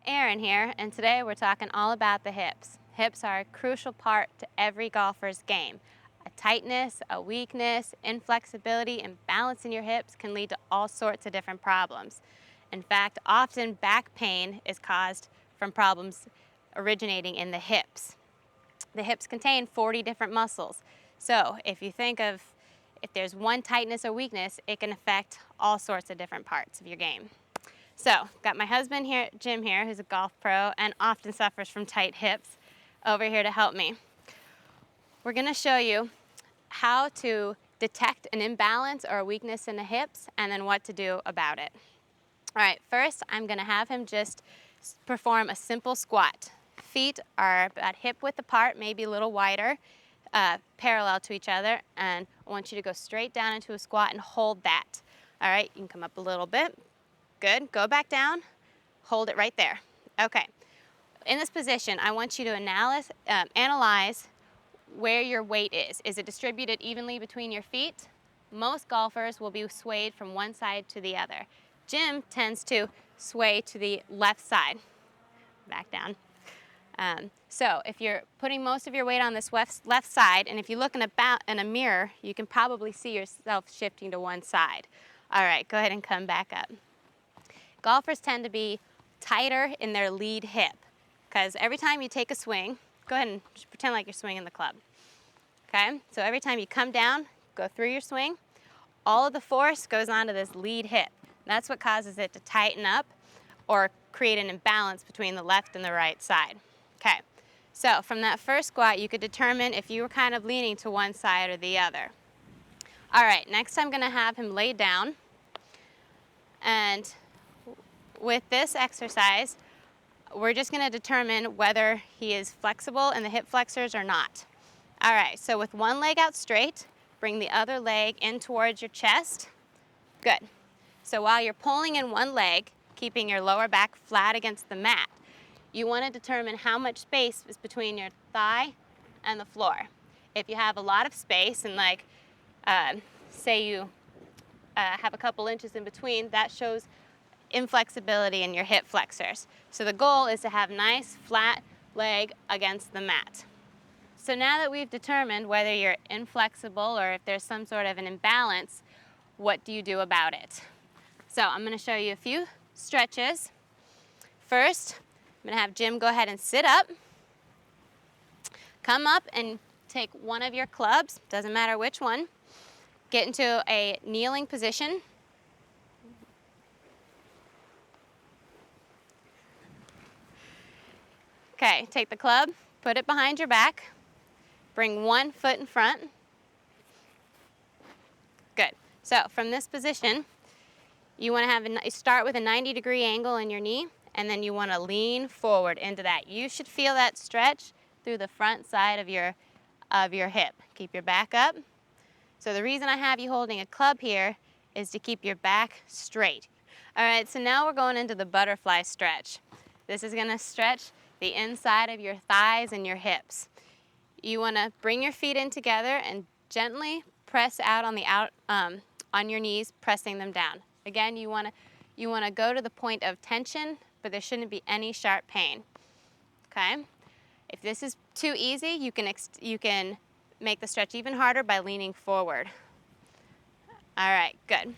Erin here, and today we're talking all about the hips. Hips are a crucial part to every golfer's game. A tightness, a weakness, inflexibility, and balance in your hips can lead to all sorts of different problems. In fact, often back pain is caused from problems originating in the hips. The hips contain 40 different muscles. So if you think of if there's one tightness or weakness, it can affect all sorts of different parts of your game. So, got my husband here, Jim here, who's a golf pro and often suffers from tight hips, over here to help me. We're gonna show you how to detect an imbalance or a weakness in the hips and then what to do about it. All right, first I'm gonna have him just perform a simple squat. Feet are about hip width apart, maybe a little wider, parallel to each other, and I want you to go straight down into a squat and hold that. All right, you can come up a little bit. Good, go back down, hold it right there. Okay, in this position, I want you to analyze where your weight is. Is it distributed evenly between your feet? Most golfers will be swayed from one side to the other. Jim tends to sway to the left side. Back down. So if you're putting most of your weight on this left side, and if you look in a mirror, you can probably see yourself shifting to one side. All right, go ahead and come back up. Golfers tend to be tighter in their lead hip because every time you take a swing, go ahead and just pretend like you're swinging the club. Okay, so every time you come down, go through your swing, all of the force goes onto this lead hip. That's what causes it to tighten up or create an imbalance between the left and the right side. Okay, so from that first squat, you could determine if you were kind of leaning to one side or the other. All right, next I'm gonna have him lay down, and with this exercise, we're just going to determine whether he is flexible in the hip flexors or not. All right, so with one leg out straight, bring the other leg in towards your chest. Good. So while you're pulling in one leg, keeping your lower back flat against the mat, you want to determine how much space is between your thigh and the floor. If you have a lot of space, and say you have a couple inches in between, that shows inflexibility in your hip flexors. So the goal is to have nice flat leg against the mat. So now that we've determined whether you're inflexible or if there's some sort of an imbalance, what do you do about it? So I'm going to show you a few stretches. First, I'm going to have Jim go ahead and sit up. Come up and take one of your clubs, doesn't matter which one. Get into a kneeling position. Okay, take the club, put it behind your back, bring one foot in front. Good. So from this position, you want to start with a 90-degree angle in your knee, and then you want to lean forward into that. You should feel that stretch through the front side of your hip. Keep your back up. So the reason I have you holding a club here is to keep your back straight. All right, so now we're going into the butterfly stretch. This is going to stretch the inside of your thighs and your hips. You want to bring your feet in together and gently press out on your knees, pressing them down. Again, you want to go to the point of tension, but there shouldn't be any sharp pain. Okay? If this is too easy, you can make the stretch even harder by leaning forward. All right, good.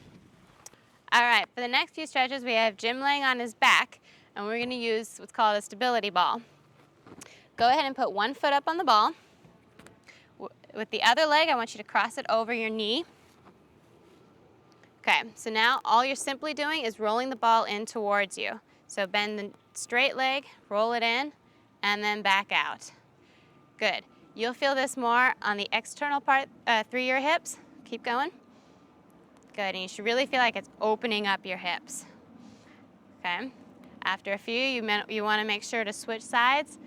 All right, for the next few stretches, we have Jim laying on his back, and we're going to use what's called a stability ball. Go ahead and put one foot up on the ball. With the other leg, I want you to cross it over your knee. Okay, so now all you're simply doing is rolling the ball in towards you. So bend the straight leg, roll it in, and then back out. Good. You'll feel this more on the external part through your hips. Keep going. Good, and you should really feel like it's opening up your hips. Okay. After a few, you want to make sure to switch sides,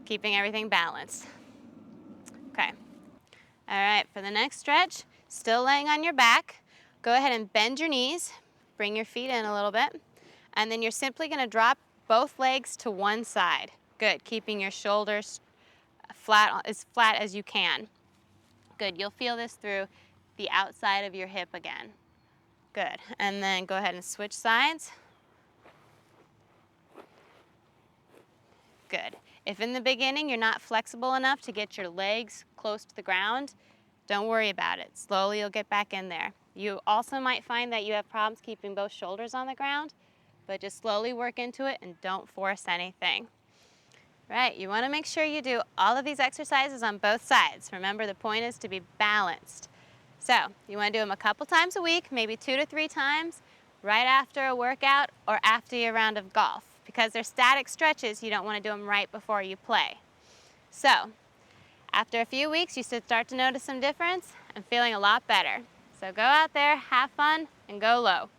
keeping everything balanced. Okay. All right, for the next stretch, still laying on your back, go ahead and bend your knees, bring your feet in a little bit, and then you're simply going to drop both legs to one side. Good, keeping your shoulders as flat as you can. Good, you'll feel this through the outside of your hip again. Good, and then go ahead and switch sides. good. If in the beginning you're not flexible enough to get your legs close to the ground, don't worry about it. Slowly you'll get back in there. You also might find that you have problems keeping both shoulders on the ground, but just slowly work into it and don't force anything. Right, you want to make sure you do all of these exercises on both sides. Remember, the point is to be balanced. So you want to do them a couple times a week, maybe 2 to 3 times, right after a workout or after your round of golf. Because they're static stretches, you don't want to do them right before you play. So after a few weeks, you should start to notice some difference and feeling a lot better. So go out there, have fun, and go low.